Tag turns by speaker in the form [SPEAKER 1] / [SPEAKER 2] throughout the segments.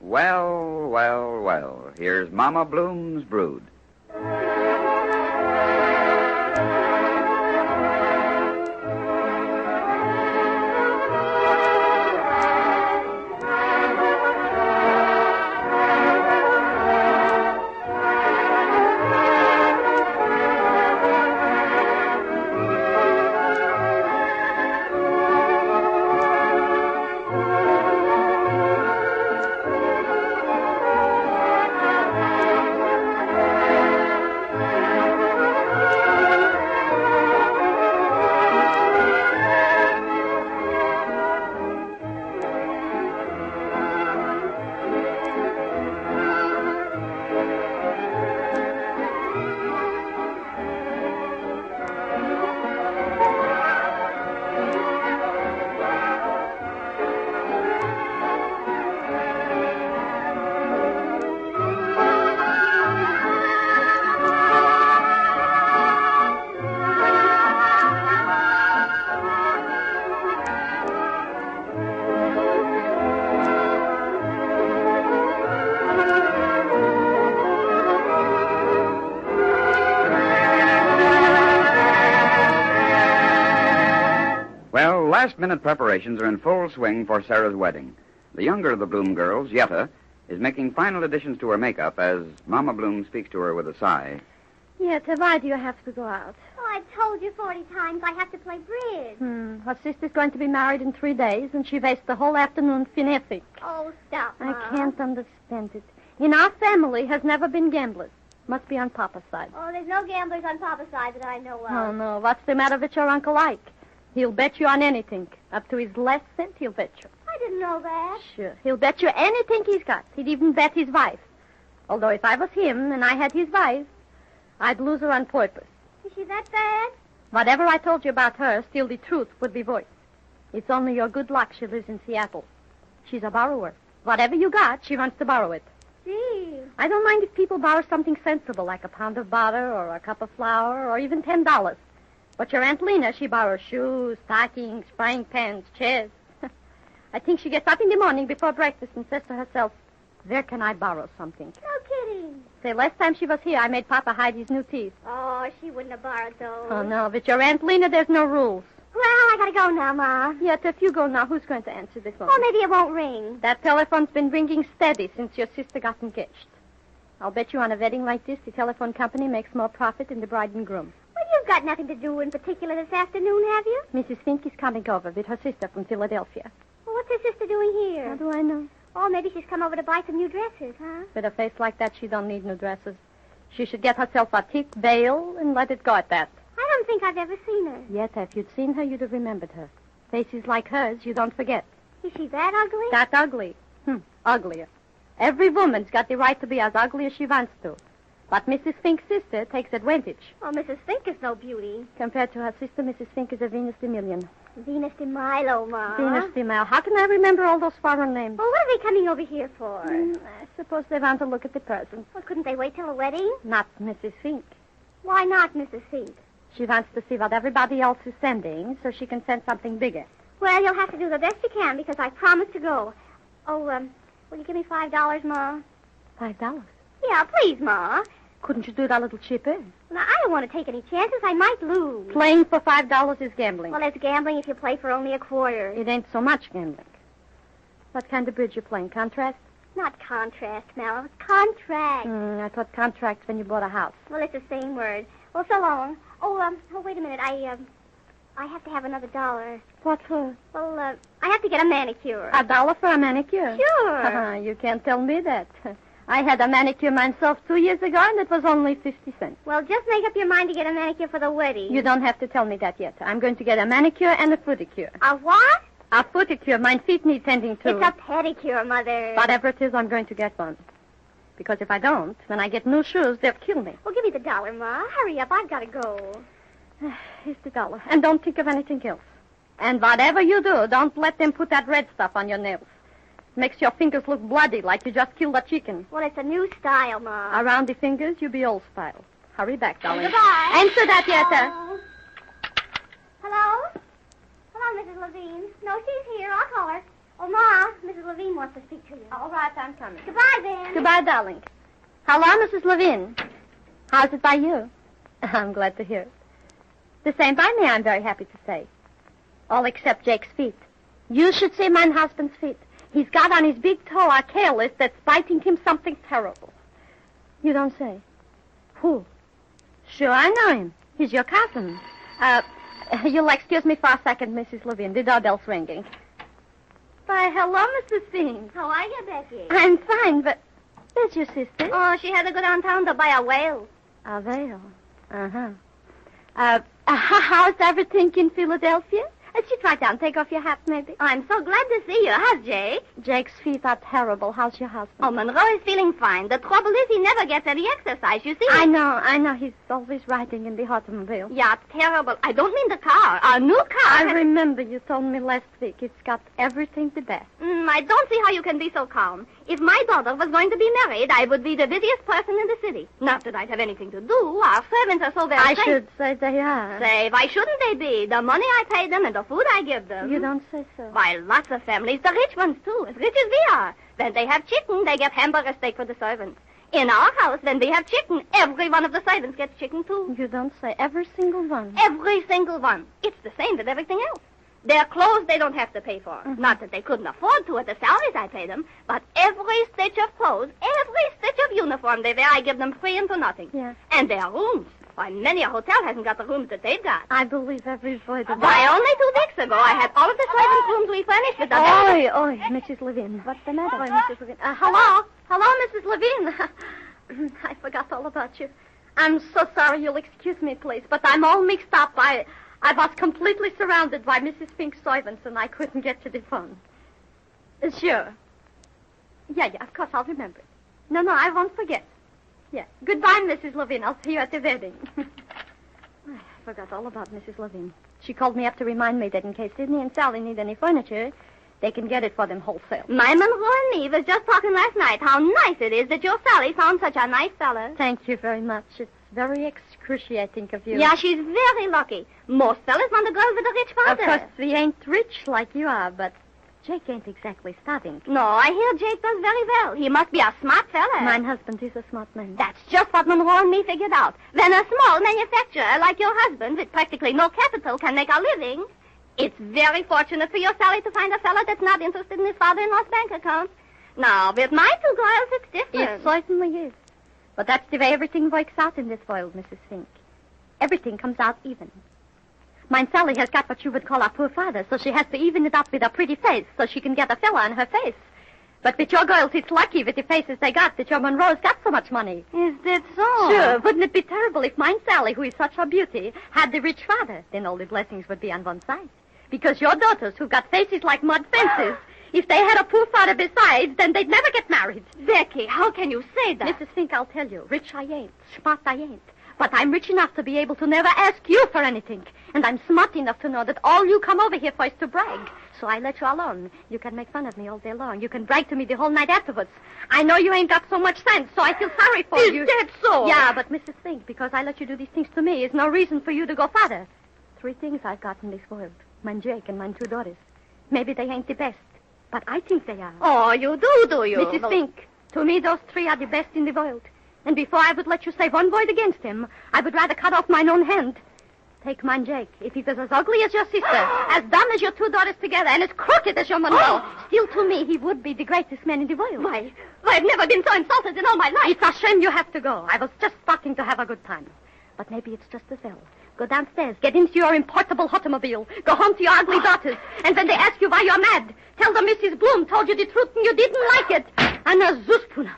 [SPEAKER 1] Well, well, well. Here's Mama Bloom's brood. Last-minute preparations are in full swing for Sarah's wedding. The younger of the Bloom girls, Yetta, is making final additions to her makeup as Mama Bloom speaks to her with a sigh.
[SPEAKER 2] Yetta, why do you have to go out?
[SPEAKER 3] Oh, I've told you 40 times I have to play bridge.
[SPEAKER 2] Her sister's going to be married in 3 days, and she wastes the whole afternoon finific.
[SPEAKER 3] Oh, stop, Mom.
[SPEAKER 2] I can't understand it. In our family has never been gamblers. Must be on Papa's side.
[SPEAKER 3] Oh, there's no gamblers on Papa's side that I know of.
[SPEAKER 2] Oh, no. What's the matter with your Uncle Ike? He'll bet you on anything. Up to his last cent, he'll bet you.
[SPEAKER 3] I didn't know that.
[SPEAKER 2] Sure. He'll bet you anything he's got. He'd even bet his wife. Although if I was him and I had his wife, I'd lose her on purpose.
[SPEAKER 3] Is she that bad?
[SPEAKER 2] Whatever I told you about her, still the truth would be voiced. It's only your good luck she lives in Seattle. She's a borrower. Whatever you got, she wants to borrow it.
[SPEAKER 3] Gee.
[SPEAKER 2] I don't mind if people borrow something sensible, like a pound of butter or a cup of flour or even $10. But your Aunt Lena, she borrows shoes, stockings, frying pans, chairs. I think she gets up in the morning before breakfast and says to herself, where can I borrow something?
[SPEAKER 3] No kidding.
[SPEAKER 2] Say, last time she was here, I made Papa hide his new teeth.
[SPEAKER 3] Oh, she wouldn't have borrowed those.
[SPEAKER 2] Oh, no, with your Aunt Lena, there's no rules.
[SPEAKER 3] Well, I gotta go now, Ma.
[SPEAKER 2] Yet, if you go now, who's going to answer the phone?
[SPEAKER 3] Oh, maybe it won't ring.
[SPEAKER 2] That telephone's been ringing steady since your sister got engaged. I'll bet you on a wedding like this, the telephone company makes more profit than the bride and groom.
[SPEAKER 3] Well, you've got nothing to do in particular this afternoon, have you?
[SPEAKER 2] Mrs. Fink is coming over with her sister from Philadelphia.
[SPEAKER 3] Well, what's her sister doing here?
[SPEAKER 2] How do I know?
[SPEAKER 3] Oh, maybe she's come over to buy some new dresses, huh?
[SPEAKER 2] With a face like that, she don't need new dresses. She should get herself a thick veil and let it go at that.
[SPEAKER 3] I don't think I've ever seen her.
[SPEAKER 2] Yet, if you'd seen her, you'd have remembered her. Faces like hers, you don't forget.
[SPEAKER 3] Is she that ugly?
[SPEAKER 2] That ugly? Uglier. Every woman's got the right to be as ugly as she wants to. But Mrs. Fink's sister takes advantage.
[SPEAKER 3] Oh, Mrs. Fink is no beauty.
[SPEAKER 2] Compared to her sister, Mrs. Fink is a Venus de Million.
[SPEAKER 3] Venus de Milo, Ma.
[SPEAKER 2] Venus de Milo. How can I remember all those foreign names?
[SPEAKER 3] Well, what are they coming over here for?
[SPEAKER 2] I suppose they want to look at the presents.
[SPEAKER 3] Well, couldn't they wait till the wedding?
[SPEAKER 2] Not Mrs. Fink.
[SPEAKER 3] Why not, Mrs. Fink?
[SPEAKER 2] She wants to see what everybody else is sending so she can send something bigger.
[SPEAKER 3] Well, you'll have to do the best you can because I promised to go. Oh, will you give me $5, Ma?
[SPEAKER 2] $5?
[SPEAKER 3] Yeah, please, Ma.
[SPEAKER 2] Couldn't you do it a little cheaper?
[SPEAKER 3] Now, I don't want to take any chances. I might lose.
[SPEAKER 2] Playing for $5 is gambling.
[SPEAKER 3] Well, it's gambling if you play for only a quarter.
[SPEAKER 2] It ain't so much gambling. What kind of bridge you playing? Contrast?
[SPEAKER 3] Not contrast, Mel. It's contract.
[SPEAKER 2] I thought contract when you bought a house.
[SPEAKER 3] Well, it's the same word. Well, so long. Oh, wait a minute. I have to have another $1.
[SPEAKER 2] What for?
[SPEAKER 3] Well, I have to get a manicure.
[SPEAKER 2] $1 for a manicure?
[SPEAKER 3] Sure.
[SPEAKER 2] You can't tell me that. I had a manicure myself 2 years ago, and it was only 50 cents.
[SPEAKER 3] Well, just make up your mind to get a manicure for the wedding.
[SPEAKER 2] You don't have to tell me that yet. I'm going to get a manicure and a footicure.
[SPEAKER 3] A what?
[SPEAKER 2] A footicure. My feet need tending to.
[SPEAKER 3] It's a pedicure, Mother.
[SPEAKER 2] Whatever it is, I'm going to get one. Because if I don't, when I get new shoes, they'll kill me.
[SPEAKER 3] Well, give me the $1, Ma. Hurry up. I've got to go.
[SPEAKER 2] Here's the $1. And don't think of anything else. And whatever you do, don't let them put that red stuff on your nails. Makes your fingers look bloody, like you just killed a chicken.
[SPEAKER 3] Well, it's a new style, Ma.
[SPEAKER 2] Around the fingers, you be old style. Hurry back, darling.
[SPEAKER 3] Goodbye.
[SPEAKER 2] Answer that, Yetta.
[SPEAKER 3] Hello? Hello, Mrs. Levine. No, she's here. I'll call her. Oh, Ma, Mrs. Levine wants wants to speak to you.
[SPEAKER 2] All right, I'm coming.
[SPEAKER 3] Goodbye, then.
[SPEAKER 2] Goodbye, darling. Hello, Mrs. Levine. How's it by you? I'm glad to hear it. The same by me, I'm very happy to say. All except Jake's feet. You should see my husband's feet. He's got on his big toe a careless that's biting him something terrible. You don't say. Who? Sure, I know him. He's your cousin. You'll excuse me for a second, Mrs. Levine. The doorbell's ringing. Why, hello, Mrs. Fink.
[SPEAKER 3] How are you, Becky?
[SPEAKER 2] I'm fine, but there's your sister.
[SPEAKER 3] Oh, she had to go downtown to buy a whale.
[SPEAKER 2] A veil. How's everything in Philadelphia? Sit right down. Take off your hat, maybe.
[SPEAKER 3] I'm so glad to see you. How's Jake?
[SPEAKER 2] Jake's feet are terrible. How's your husband?
[SPEAKER 3] Oh, Monroe is feeling fine. The trouble is he never gets any exercise, you see.
[SPEAKER 2] I know. He's always riding in the automobile.
[SPEAKER 3] Yeah, terrible. I don't mean the car. Our new car.
[SPEAKER 2] I remember you told me last week. It's got everything the best.
[SPEAKER 3] I don't see how you can be so calm. If my daughter was going to be married, I would be the busiest person in the city. Not that I'd have anything to do. Our servants are so very
[SPEAKER 2] I should say they are.
[SPEAKER 3] Say, why shouldn't they be? The money I pay them and the food I give them.
[SPEAKER 2] You don't say so.
[SPEAKER 3] Why, lots of families, the rich ones, too, as rich as we are. When they have chicken, they get hamburger steak for the servants. In our house, when we have chicken, every one of the servants gets chicken, too.
[SPEAKER 2] You don't say. Every single one.
[SPEAKER 3] Every single one. It's the same with everything else. Their clothes they don't have to pay for. Mm-hmm. Not that they couldn't afford to at the salaries I pay them, but every stitch of clothes, every stitch of uniform they wear, I give them free and for nothing.
[SPEAKER 2] Yeah.
[SPEAKER 3] And their rooms. Why, many a hotel hasn't got the rooms that they've got.
[SPEAKER 2] I believe every word of
[SPEAKER 3] Why, only 2 weeks ago, I had all of the servants' rooms we furnished with the...
[SPEAKER 2] Oi, Mrs. Levine. What's the matter? Mrs. Levine. Hello, Mrs. Levine. I forgot all about you. I'm so sorry. You'll excuse me, please, but I'm all mixed up. I was completely surrounded by Mrs. Fink's servants, and I couldn't get to the phone. Sure. Yeah, of course, I'll remember it. No, I won't forget. Yeah. Goodbye, Mrs. Levine. I'll see you at the wedding. I forgot all about Mrs. Levine. She called me up to remind me that in case Sidney and Sally need any furniture, they can get it for them wholesale.
[SPEAKER 3] My Monroe and me was just talking last night how nice it is that your Sally found such a nice fella.
[SPEAKER 2] Thank you very much. It's very excruciating of you.
[SPEAKER 3] Yeah, she's very lucky. Most fellas want a girl with a rich father.
[SPEAKER 2] Of course, we ain't rich like you are, but Jake ain't exactly starving.
[SPEAKER 3] No, I hear Jake does very well. He must be a smart fella.
[SPEAKER 2] Mine husband is a smart man.
[SPEAKER 3] That's just what Monroe and me figured out. When a small manufacturer like your husband with practically no capital can make a living, it's very fortunate for your Sally to find a fella that's not interested in his father-in-law's bank account. Now, with my 2 girls, it's different.
[SPEAKER 2] It certainly is. But that's the way everything works out in this world, Mrs. Fink. Everything comes out even. Mine Sally has got what you would call a poor father, so she has to even it up with a pretty face so she can get a fella on her face. But with your girls, it's lucky with the faces they got that your Monroe's got so much money.
[SPEAKER 3] Is that so?
[SPEAKER 2] Sure. Wouldn't it be terrible if mine Sally, who is such a beauty, had the rich father? Then all the blessings would be on one side. Because your daughters, who've got faces like mud fences, if they had a poor father besides, then they'd never get married.
[SPEAKER 3] Becky, how can you say that?
[SPEAKER 2] Mrs. Fink, I'll tell you. Rich I ain't. Smart I ain't. But I'm rich enough to be able to never ask you for anything. And I'm smart enough to know that all you come over here for is to brag. So I let you alone. You can make fun of me all day long. You can brag to me the whole night afterwards. I know you ain't got so much sense, so I feel sorry for you.
[SPEAKER 3] Is that so?
[SPEAKER 2] Yeah, but Mrs. Fink, because I let you do these things to me is no reason for you to go farther. 3 things I've got in this world. Mine Jake and mine 2 daughters. Maybe they ain't the best, but I think they are.
[SPEAKER 3] Oh, you do you?
[SPEAKER 2] Mrs. Fink, to me those 3 are the best in the world. And before I would let you say one word against him, I would rather cut off mine own hand. Take mine Jake. If he was as ugly as your sister, as dumb as your 2 daughters together, and as crooked as your Monroe, still to me he would be the greatest man in the world.
[SPEAKER 3] Why, I've never been so insulted in all my life.
[SPEAKER 2] It's a shame you have to go. I was just starting to have a good time. But maybe it's just as well. Go downstairs, get into your importable automobile, go home to your ugly daughters, and when they ask you why you're mad, tell them Mrs. Bloom told you the truth and you didn't like it. And a zuspunam.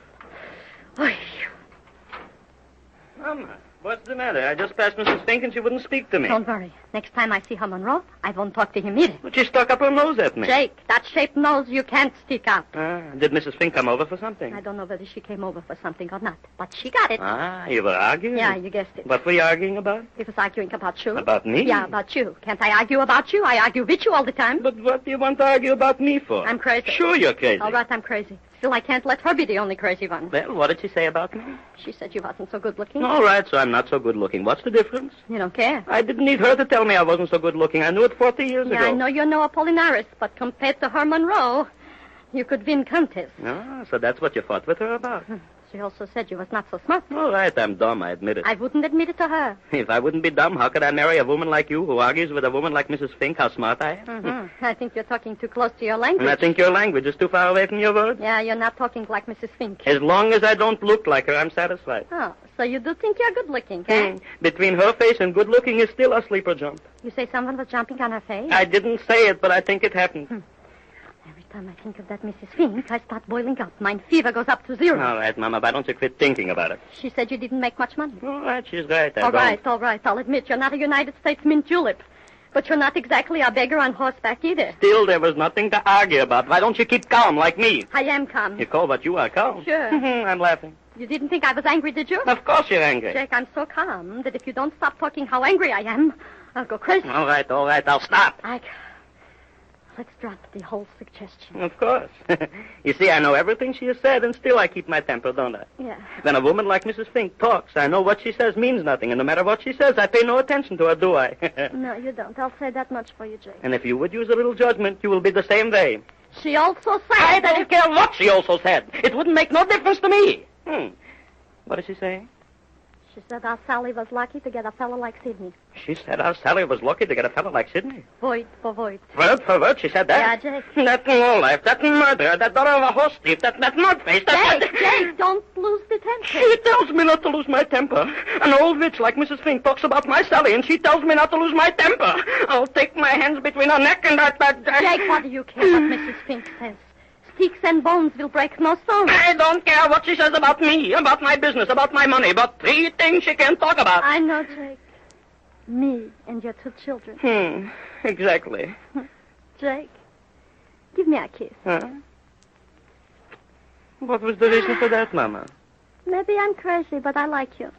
[SPEAKER 4] Mama, what's the matter? I just passed Mrs. Fink and she wouldn't speak to me.
[SPEAKER 2] Don't worry. Next time I see her Monroe, I won't talk to him either.
[SPEAKER 4] But she stuck up her nose at me.
[SPEAKER 2] Jake, that shaped nose you can't stick out.
[SPEAKER 4] Did Mrs. Fink come over for something?
[SPEAKER 2] I don't know whether she came over for something or not, but she got it.
[SPEAKER 4] You were arguing?
[SPEAKER 2] Yeah, you guessed it.
[SPEAKER 4] What were you arguing about?
[SPEAKER 2] He was arguing about you.
[SPEAKER 4] About me?
[SPEAKER 2] Yeah, about you. Can't I argue about you? I argue with you all the time.
[SPEAKER 4] But what do you want to argue about me for?
[SPEAKER 2] I'm crazy.
[SPEAKER 4] Sure you're crazy.
[SPEAKER 2] All right, I'm crazy. Still, I can't let her be the only crazy one.
[SPEAKER 4] Well, what did she say about me?
[SPEAKER 2] She said you wasn't so good looking.
[SPEAKER 4] All right, so I'm not so good looking. What's the difference?
[SPEAKER 2] You don't care.
[SPEAKER 4] I didn't need her to tell me I wasn't so good looking. I knew it 40 years ago.
[SPEAKER 2] Yeah, I know you're no Apollinaris, but compared to her Monroe, You could win contests.
[SPEAKER 4] Oh, so that's what you fought with her about.
[SPEAKER 2] She also said you was not so smart.
[SPEAKER 4] All right, I'm dumb, I admit it.
[SPEAKER 2] I wouldn't admit it to her.
[SPEAKER 4] If I wouldn't be dumb, how could I marry a woman like you who argues with a woman like Mrs. Fink how smart I am?
[SPEAKER 2] Mm-hmm. I think you're talking too close to your language.
[SPEAKER 4] And I think your language is too far away from your words.
[SPEAKER 2] Yeah, you're not talking like Mrs. Fink.
[SPEAKER 4] As long as I don't look like her, I'm satisfied.
[SPEAKER 2] Oh, so you do think you're good-looking, eh?
[SPEAKER 4] Between her face and good-looking is still a sleeper jump.
[SPEAKER 2] You say someone was jumping on her face?
[SPEAKER 4] I didn't say it, but I think it happened.
[SPEAKER 2] Every time I think of that Mrs. Fink, I start boiling up. My fever goes up to 0.
[SPEAKER 4] All right, Mama, why don't you quit thinking about it?
[SPEAKER 2] She said you didn't make much money.
[SPEAKER 4] All right, she's right.
[SPEAKER 2] All right. I'll admit you're not a United States mint julep. But you're not exactly a beggar on horseback either.
[SPEAKER 4] Still, there was nothing to argue about. Why don't you keep calm like me?
[SPEAKER 2] I am calm.
[SPEAKER 4] You call what you are calm?
[SPEAKER 2] Sure.
[SPEAKER 4] I'm laughing.
[SPEAKER 2] You didn't think I was angry, did you?
[SPEAKER 4] Of course you're angry.
[SPEAKER 2] Jake, I'm so calm that if you don't stop talking how angry I am, I'll go crazy.
[SPEAKER 4] All right, I'll stop.
[SPEAKER 2] Let's drop the whole suggestion.
[SPEAKER 4] Of course. You see, I know everything she has said, and still I keep my temper, don't I?
[SPEAKER 2] Yeah.
[SPEAKER 4] When a woman like Mrs. Fink talks, I know what she says means nothing, and no matter what she says, I pay no attention to her, do I?
[SPEAKER 2] No, you don't. I'll say that much for you, Jake.
[SPEAKER 4] And if you would use a little judgment, you will be the same way.
[SPEAKER 2] She also said...
[SPEAKER 4] I don't care what she also said. It wouldn't make no difference to me. What did she say?
[SPEAKER 2] She said our Sally was lucky to get a fellow like Sidney.
[SPEAKER 4] She said our Sally was lucky to get a fellow like Sidney.
[SPEAKER 2] Void for void.
[SPEAKER 4] Word for word, she said that?
[SPEAKER 2] Yeah, Jake.
[SPEAKER 4] That lowlife, that murderer, that daughter of a horse thief, that mudface,
[SPEAKER 2] Jake, don't lose the temper.
[SPEAKER 4] She tells me not to lose my temper. An old witch like Mrs. Fink talks about my Sally, and she tells me not to lose my temper. I'll take my hands between her neck and that...
[SPEAKER 2] Jake, what do you care what Mrs. Fink says? Sticks and bones will break no stone.
[SPEAKER 4] I don't care what she says about me, about my business, about my money, but 3 things she can't talk about.
[SPEAKER 2] I know, Jake. Me and your 2 children.
[SPEAKER 4] Exactly.
[SPEAKER 2] Jake, give me a kiss.
[SPEAKER 4] Huh? What was the reason for that, Mama?
[SPEAKER 2] Maybe I'm crazy, but I like you.